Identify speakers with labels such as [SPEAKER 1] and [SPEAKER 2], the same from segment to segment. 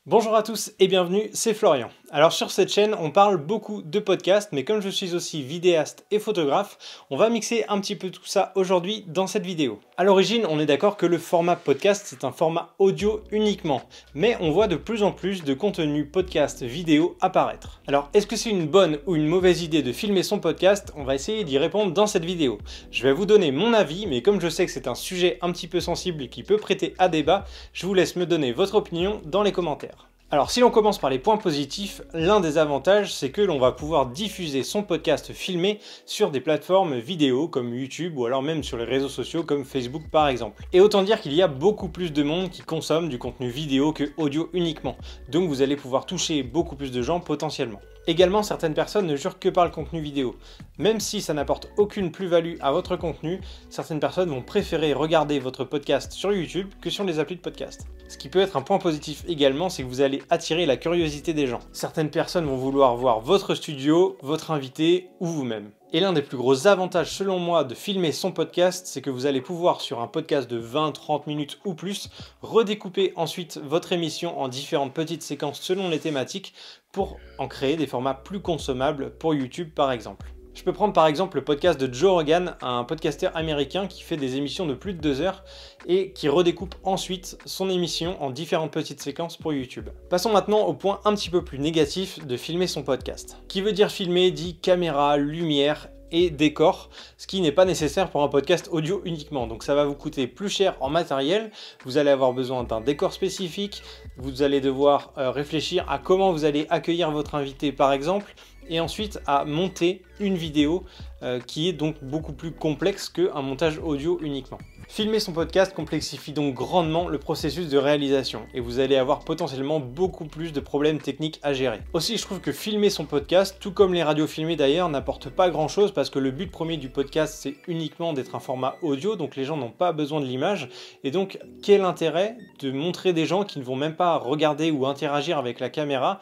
[SPEAKER 1] Bonjour à tous et bienvenue, c'est Florian. Alors sur cette chaîne, on parle beaucoup de podcasts, mais comme je suis aussi vidéaste et photographe, on va mixer un petit peu tout ça aujourd'hui dans cette vidéo. À l'origine, on est d'accord que le format podcast, c'est un format audio uniquement, mais on voit de plus en plus de contenu podcast vidéo apparaître. Alors est-ce que c'est une bonne ou une mauvaise idée de filmer son podcast? On va essayer d'y répondre dans cette vidéo. Je vais vous donner mon avis, mais comme je sais que c'est un sujet un petit peu sensible et qui peut prêter à débat, je vous laisse me donner votre opinion dans les commentaires. Alors si l'on commence par les points positifs, l'un des avantages c'est que l'on va pouvoir diffuser son podcast filmé sur des plateformes vidéo comme YouTube ou alors même sur les réseaux sociaux comme Facebook par exemple. Et autant dire qu'il y a beaucoup plus de monde qui consomme du contenu vidéo que audio uniquement, donc vous allez pouvoir toucher beaucoup plus de gens potentiellement. Également, certaines personnes ne jurent que par le contenu vidéo. Même si ça n'apporte aucune plus-value à votre contenu, certaines personnes vont préférer regarder votre podcast sur YouTube que sur les applis de podcast. Ce qui peut être un point positif également, c'est que vous allez attirer la curiosité des gens. Certaines personnes vont vouloir voir votre studio, votre invité ou vous-même. Et l'un des plus gros avantages selon moi de filmer son podcast, c'est que vous allez pouvoir sur un podcast de 20-30 minutes ou plus, redécouper ensuite votre émission en différentes petites séquences selon les thématiques pour en créer des formats plus consommables pour YouTube par exemple. Je peux prendre par exemple le podcast de Joe Rogan, un podcasteur américain qui fait des émissions de plus de 2 heures et qui redécoupe ensuite son émission en différentes petites séquences pour YouTube. Passons maintenant au point un petit peu plus négatif de filmer son podcast. Qui veut dire filmer dit caméra, lumière et décor, ce qui n'est pas nécessaire pour un podcast audio uniquement. Donc ça va vous coûter plus cher en matériel, vous allez avoir besoin d'un décor spécifique, vous allez devoir réfléchir à comment vous allez accueillir votre invité par exemple, et ensuite à monter une vidéo qui est donc beaucoup plus complexe qu'un montage audio uniquement. Filmer son podcast complexifie donc grandement le processus de réalisation et vous allez avoir potentiellement beaucoup plus de problèmes techniques à gérer. Aussi, je trouve que filmer son podcast, tout comme les radios filmées d'ailleurs, n'apporte pas grand chose parce que le but premier du podcast c'est uniquement d'être un format audio, donc les gens n'ont pas besoin de l'image et donc quel intérêt de montrer des gens qui ne vont même pas regarder ou interagir avec la caméra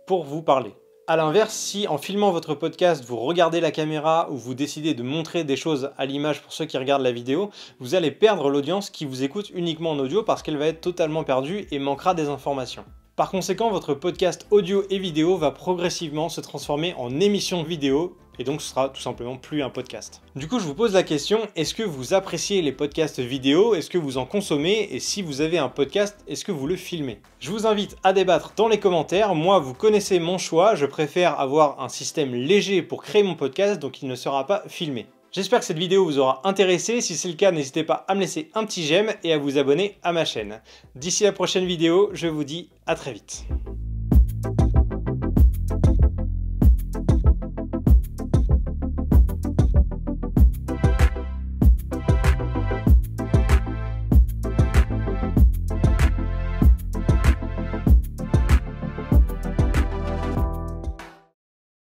[SPEAKER 1] pour vous parler. A l'inverse, si en filmant votre podcast, vous regardez la caméra ou vous décidez de montrer des choses à l'image pour ceux qui regardent la vidéo, vous allez perdre l'audience qui vous écoute uniquement en audio parce qu'elle va être totalement perdue et manquera des informations. Par conséquent, votre podcast audio et vidéo va progressivement se transformer en émission vidéo et donc ce sera tout simplement plus un podcast. Du coup, je vous pose la question, est-ce que vous appréciez les podcasts vidéo? Est-ce que vous en consommez? Et si vous avez un podcast, est-ce que vous le filmez? Je vous invite à débattre dans les commentaires. Moi, vous connaissez mon choix, je préfère avoir un système léger pour créer mon podcast, donc il ne sera pas filmé. J'espère que cette vidéo vous aura intéressé. Si c'est le cas, n'hésitez pas à me laisser un petit j'aime et à vous abonner à ma chaîne. D'ici la prochaine vidéo, je vous dis à très vite.